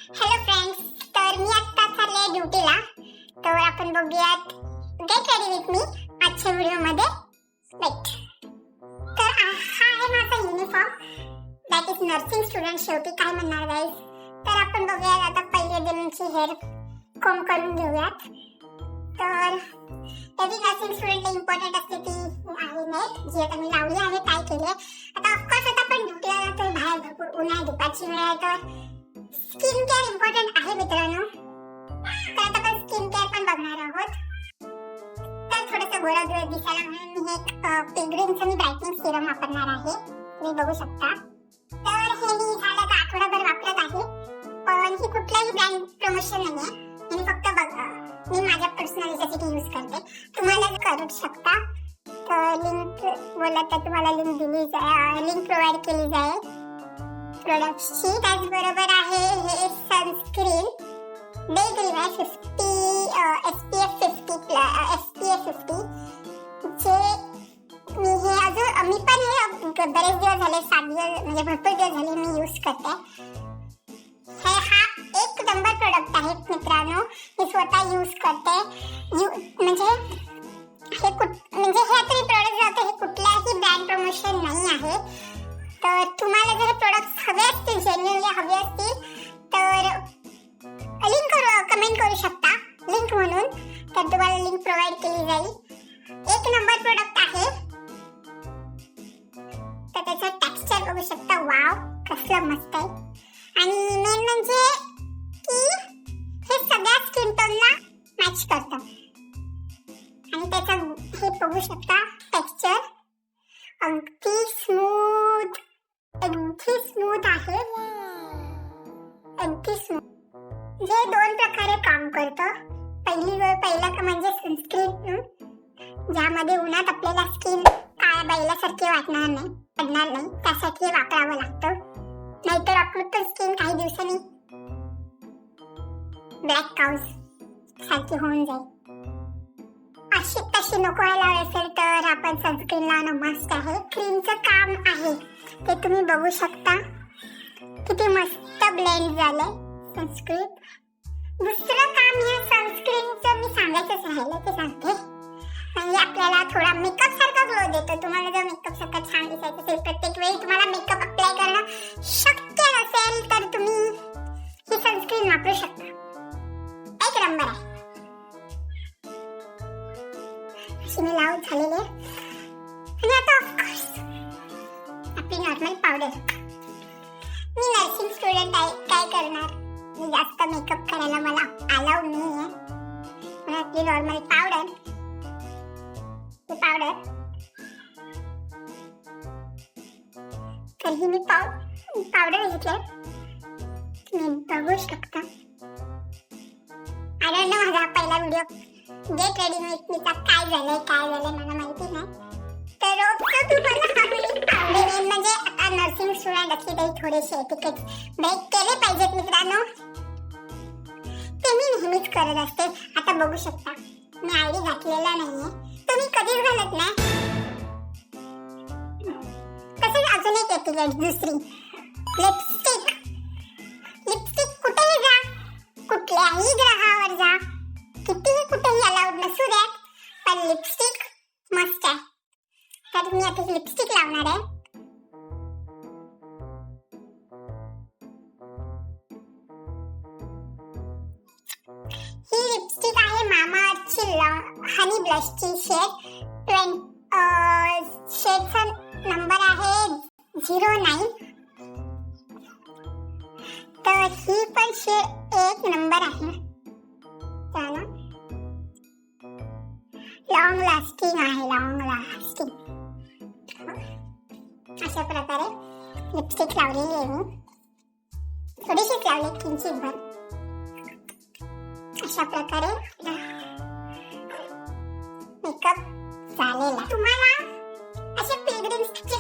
Hello friends, तर मी आता चालले ड्युटीला. तर आपण बघूयात गेट रेडी विथ मी आजच्या व्हिडिओमध्ये. वेट, तर हा आहे माझा uniform. That is nursing student. शेवटी काय म्हणणार गाईज. तर आपण बघूयात आता पहिले दिनची हेअर कोम करून घेऊयात. तर एव्हरी नर्सिंग स्टुडंट इम्पॉर्टंट असते ती आहे नेट, जी आता मी लावली आहे, काय केली. आता ऑफकोर्स आता आपण ड्युटीला जातो, बाहेर भरपूर ऊन आहे, दुपारची वेळ आहे, तर स्किन केअर इम्पॉर्टंट आहे मित्रांनो. तर आता आपण स्किन केअर पण बघणार आहोत. तर थोडंसं गोरा दिसायला म्हणून मी एक पिलग्रिमचं मी ब्राईटनिंग सिरम वापरणार आहे, तुम्ही बघू शकता. तर हे मी झालं तर आठवडाभर वापरत आहे, पण ही कुठलाही ब्रँड प्रमोशन नाही आहे. मी फक्त मी माझ्या पर्सनल याच्यासाठी यूज करते, तुम्हाला करू शकता. तर लिंक बोलत तर तुम्हाला लिंक दिली जाईल, लिंक प्रोव्हाइड केली जाईल प्रोडक्ट्सची. त्याचबरोबर आहे हे सनस्क्रीन डे क्रीम आहे 50 SPF 50 जे मी हे अजून मी पण हे बरेच दिवस झाले, 7 दिवस म्हणजे भरपूर दिवस झाले मी यूज करते. हा एक नंबर प्रोडक्ट आहे मित्रांनो, मी स्वतः यूज करते. म्हणजे हे तरी प्रोडक्ट जाते, हे कुठल्याही ब्रँड प्रमोशन नाही आहे. तर तुम्हाला जर प्रोडक्ट्स हवे असतील, जेन्युइनली हवे असतील, तर लिंक कमेंट करू शकता लिंक म्हणून, तर तुम्हाला लिंक प्रोव्हाइड केली जाईल. एक नंबर प्रोडक्ट आहे. तर त्याचं टेक्स्चर बघू शकता, वाव कसलं मस्त आहे. आणि मेन म्हणजे की हे सगळ्या स्किन टोनला मॅच करतं. आणि त्याचा हे बघू शकता टेक्स्चर अगदी स्मूथ आहे, अगदी स्मूथ. जे दोन प्रकारे काम करतं. पहिला म्हणजे सनस्क्रीन, ज्यामध्ये उन्हात आपल्याला स्किन काळ्या बैलासारखी वाटणार नाही, त्यासाठी वापरावं लागतं. नाहीतर आपलं तर स्किन काही दिवसांनी ब्लॅक काउस सारखी होऊन जाईल. अशी तशी नको व्हायला असेल तर आपण सनस्क्रीन लावणं मस्त आहे. क्रीमचं काम आहे ते तुम्ही बघू शकता, किती मस्त ब्लेंड झालंय सनस्क्रीन. दुसरं काम या सनस्क्रीनचं मी सांगायचंच राहिलं ते सांगते. म्हणजे आपल्याला थोडा मेकअप सारखा ग्लो देतो. तुम्हाला जर मेकअप सारखा छान दिसायचं असेल, प्रत्येक वेळी तुम्हाला मेकअप अप्लाय करणं शक्य नसेल, तर तुम्ही ही सनस्क्रीन वापरू शकता. एक नंबर आहे. अशी मी लावून झालेली आहे. आणि आता ऑफकोर्स आपली नॉर्मल पावडर. मी नर्सिंग स्टुडंट आहे, काय करणार, मी जास्त मेकअप करायला मला अलाउड नाही आहे. म्हणून आपली नॉर्मल पावडर तर ही मी पावडर घेतली, तुम्ही बघू शकता. आय डोंट नो माझा पहिला व्हिडिओ गेट रेडी विथ मीचा काय झालंय मला माहिती नाही. तर रोजचं तुम्हाला हवी पावडर म्हणजे आता नर्सिंग स्टुडंट असली तरी थोडेसे एटिकेट ब्रेक केले पाहिजेत मित्रांनो, ते मी नेहमीच करत असते. आता बघू शकता मी आयडी घातलेला नाहीये, तुम्ही कधीच घालत नाही. तसेच अजून एक एटिकेट दुसरी, लिपस्टिक कुठेही जा, कुठल्याही ग्रहावर जा, कितीही कुठेही अलाउड नसू द्या, पण लिपस्टिक मस्ट आहे. तर मी आता लिपस्टिक लावणार आहे. ही लिपस्टिक आहे मामाअर्थची हनी ब्लशची शेडचा नंबर आहे 09. तर ही पण शेड एक नंबर आहे. चला, लॉंग लास्टिंग आहे, अशा प्रकारे लिपस्टिक लावलेली आहे मी. थोडीशीच लावली, किंचित भर. अशा प्रकारे मेकअप झालेला. तुम्हाला असे पिलग्रिम्सचे